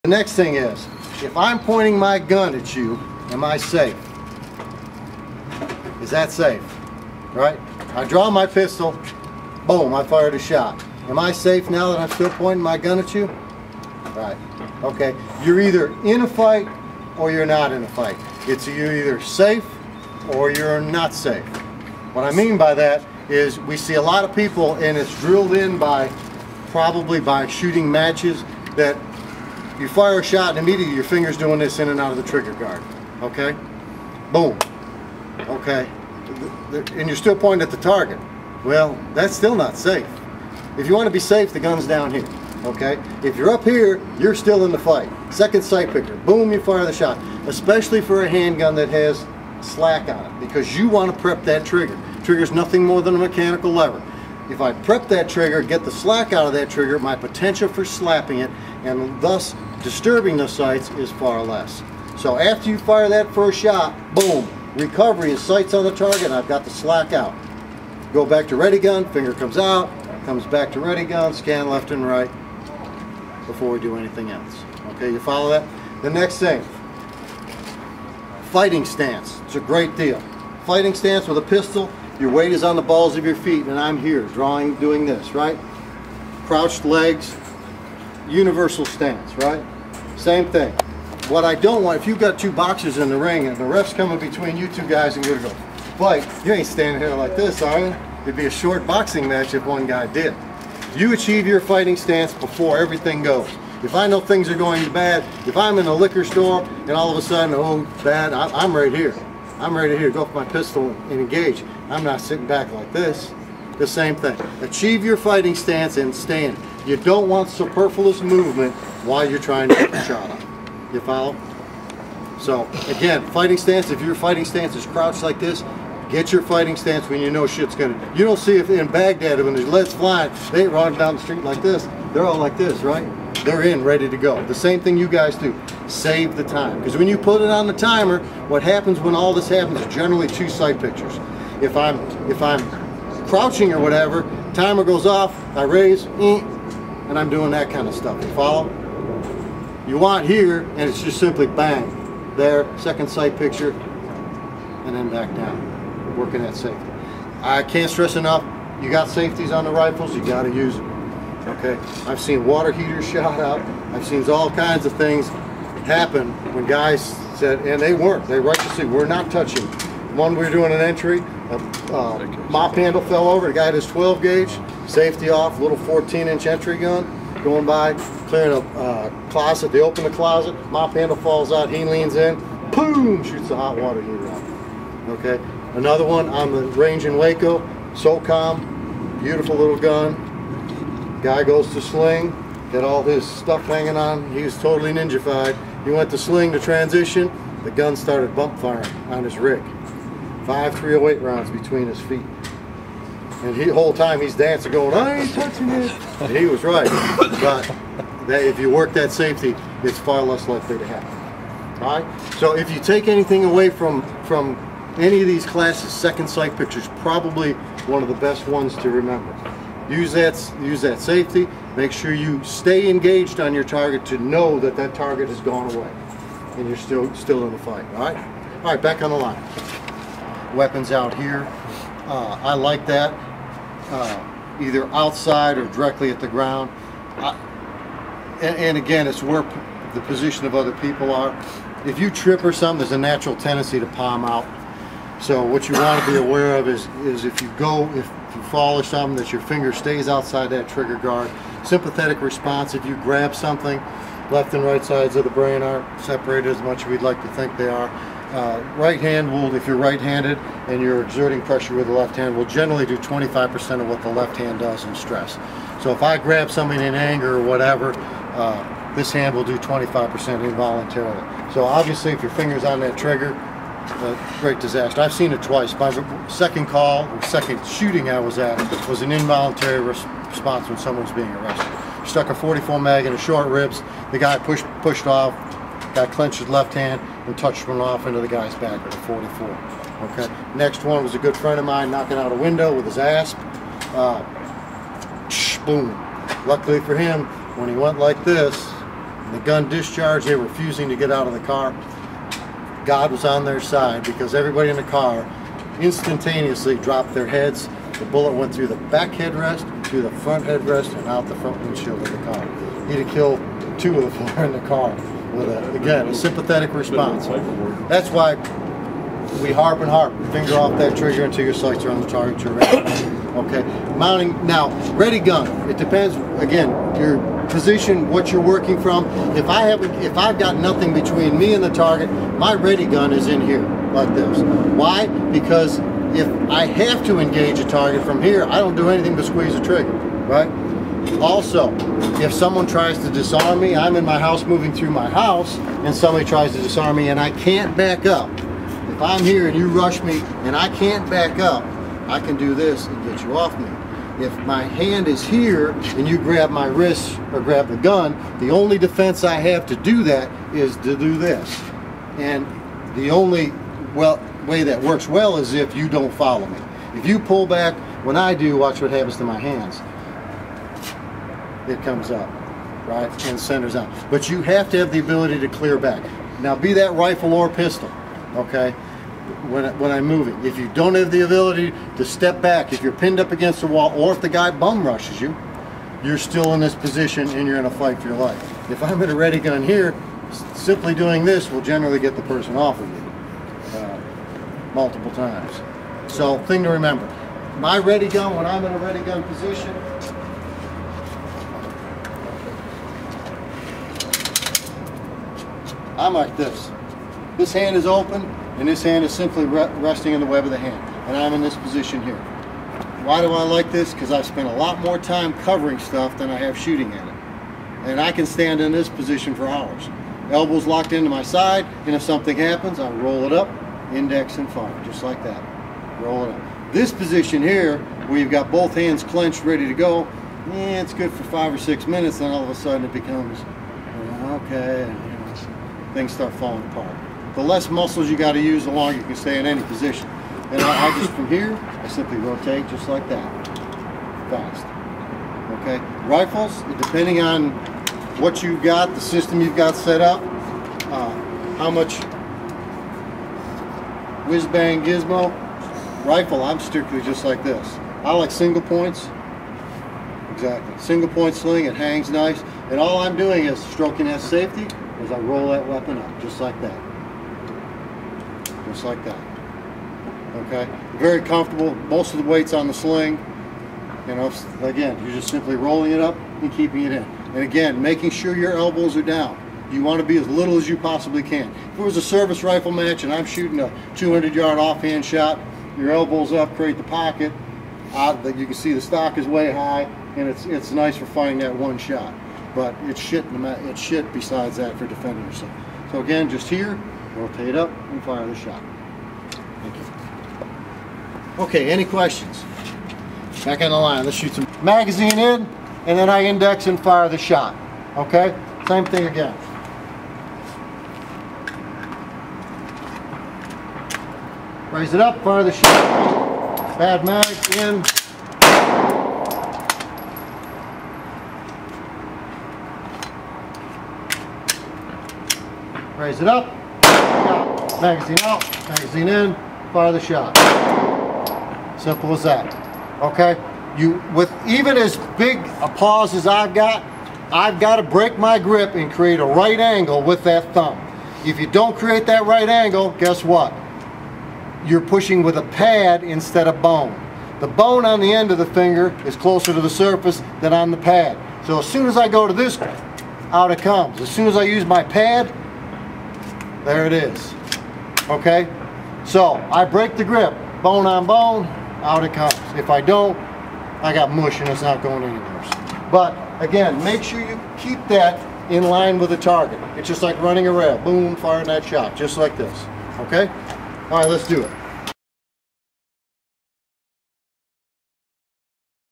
The next thing is, if I'm pointing my gun at you, am I safe? Is that safe? Right? I draw my pistol, boom, I fired a shot. Am I safe now that I'm still pointing my gun at you? Right. Okay. You're either in a fight or you're not in a fight. You're either safe or you're not safe. What I mean by that is we see a lot of people, and it's drilled in probably by shooting matches, that you fire a shot and immediately your finger's doing this in and out of the trigger guard. Okay? Boom. Okay. And you're still pointing at the target. Well, that's still not safe. If you want to be safe, the gun's down here. Okay? If you're up here, you're still in the fight. Second sight picture. Boom, you fire the shot. Especially for a handgun that has slack on it, because you want to prep that trigger. Trigger's nothing more than a mechanical lever. If I prep that trigger, get the slack out of that trigger, my potential for slapping it and thus disturbing the sights is far less. So after you fire that first shot, boom, recovery is sights on the target and I've got the slack out. Go back to ready gun, finger comes out, comes back to ready gun, scan left and right before we do anything else. Okay, you follow that? The next thing, fighting stance. It's a great deal. Fighting stance with a pistol, your weight is on the balls of your feet, and I'm here drawing, doing this, right? Crouched legs, universal stance, right? Same thing. What I don't want, if you've got two boxers in the ring and the ref's coming between you two guys and you're gonna go fight, you ain't standing here like this, are you? It'd be a short boxing match if one guy did. You achieve your fighting stance before everything goes. If I know things are going bad, if I'm in a liquor store and all of a sudden, oh, bad, I'm right here. I'm ready to go for my pistol and engage. I'm not sitting back like this. The same thing. Achieve your fighting stance and stand. You don't want superfluous movement while you're trying to get the shot off. You follow? So again, fighting stance, if your fighting stance is crouched like this, get your fighting stance when you know shit's gonna. You don't see if in Baghdad when there's leads flying, they ain't running down the street like this. They're all like this, right? They're in, ready to go. The same thing you guys do. Save the time. Because when you put it on the timer, what happens when all this happens is generally two sight pictures. If I'm crouching or whatever, timer goes off, I raise, and I'm doing that kind of stuff. You follow? You want here, and it's just simply bang. There, second sight picture, and then back down. Working that safety. I can't stress enough, you got safeties on the rifles, you got to use them. Okay, I've seen water heaters shot out. I've seen all kinds of things happen when guys said, and they weren't. They righteously were not touching. One, we were doing an entry, a mop handle fell over. The guy had his 12 gauge, safety off, little 14-inch entry gun, going by, clearing a closet. They open the closet, mop handle falls out. He leans in, boom, shoots the hot water heater out. Okay, another one on the range in Waco, SOCOM, beautiful little gun. Guy goes to sling, got all his stuff hanging on. He was totally ninja-fied. He went to sling to transition. The gun started bump firing on his rig. 5 .308 rounds between his feet. And the whole time he's dancing going, I ain't touching it. And he was right. But if you work that safety, it's far less likely to happen. All right? So if you take anything away from any of these classes, second sight picture's probably one of the best ones to remember. Use that safety. Make sure you stay engaged on your target to know that that target has gone away and you're still in the fight. All right, back on the line. Weapons out here. I like that. Either outside or directly at the ground. And again, it's where the position of other people are. If you trip or something, there's a natural tendency to palm out. So what you want to be aware of is if you fall or something, that your finger stays outside that trigger guard. Sympathetic response, if you grab something, left and right sides of the brain aren't separated as much as we'd like to think they are. Right hand will, if you're right-handed and you're exerting pressure with the left hand, will generally do 25% of what the left hand does in stress. So if I grab something in anger or whatever, this hand will do 25% involuntarily. So obviously if your finger's on that trigger, great disaster. I've seen it twice. My second call, or second shooting I was at, was an involuntary response when someone was being arrested. Stuck a 44 mag in his short ribs. The guy pushed off, got clenched his left hand, and touched one off into the guy's back with a 44. Okay. Next one was a good friend of mine knocking out a window with his asp. Boom. Luckily for him, when he went like this, The gun discharged, they were refusing to get out of the car. God was on their side because everybody in the car instantaneously dropped their heads. The bullet went through the back headrest, through the front headrest, and out the front windshield of the car. He'd have killed 2 of the 4 in the car with, a sympathetic response. That's why we harp and harp. Finger off that trigger until your sights are on the target you're ready. Okay. Mounting, now, ready gun. It depends, again, your position, what you're working from. If I've got nothing between me and the target, my ready gun is in here, like this. Why? Because if I have to engage a target from here, I don't do anything but squeeze the trigger, right? Also, if someone tries to disarm me, I'm in my house moving through my house, and somebody tries to disarm me and I can't back up. If I'm here and you rush me and I can't back up, I can do this and get you off me. If my hand is here and you grab my wrist or grab the gun, the only defense I have to do that is to do this. And the only way that works well is if you don't follow me. If you pull back, when I do, watch what happens to my hands. It comes up, right, and centers out. But you have to have the ability to clear back. Now, be that rifle or pistol, okay, when I'm moving. If you don't have the ability to step back, if you're pinned up against the wall, or if the guy bum rushes you, you're still in this position and you're in a fight for your life. If I'm in a ready gun here, simply doing this will generally get the person off of you multiple times. So, thing to remember, my ready gun, when I'm in a ready gun position, I'm like this. This hand is open, and this hand is simply resting in the web of the hand. And I'm in this position here. Why do I like this? Because I've spent a lot more time covering stuff than I have shooting at it. And I can stand in this position for hours. Elbows locked into my side, and if something happens, I roll it up, index and fire, just like that. Roll it up. This position here, where you've got both hands clenched, ready to go, it's good for 5 or 6 minutes, then all of a sudden it becomes, okay, things start falling apart. The less muscles you got to use, the longer you can stay in any position. And I just, from here, I simply rotate just like that, fast. Okay, rifles, depending on what you've got, the system you've got set up, how much whiz bang gizmo. Rifle, I'm strictly just like this. I like single points. Exactly, single point sling. It hangs nice, and all I'm doing is stroking that safety as I roll that weapon up, just like that. Just like that. Okay, very comfortable. Most of the weight's on the sling. You know, again, you're just simply rolling it up and keeping it in. And again, making sure your elbows are down. You want to be as little as you possibly can. If it was a service rifle match and I'm shooting a 200-yard offhand shot, your elbows up, create the pocket. You can see the stock is way high, and it's nice for finding that one shot. But it's shit besides that for defending yourself. So again, just here, rotate up and fire the shot. Thank you. Okay, any questions? Back on the line, let's shoot some magazine in, and then I index and fire the shot. Okay, same thing again. Raise it up, fire the shot. Bad mag in. Raise it up, magazine out, magazine in, fire the shot. Simple as that. Okay, with even as big a pause as I've got to break my grip and create a right angle with that thumb. If you don't create that right angle, guess what? You're pushing with a pad instead of bone. The bone on the end of the finger is closer to the surface than on the pad. So as soon as I go to this, out it comes. As soon as I use my pad, there it is. Okay? So I break the grip, bone on bone, out it comes. If I don't, I got mush and it's not going anywhere. But again, make sure you keep that in line with the target. It's just like running a rail. Boom, firing that shot, just like this. Okay? All right, let's do it.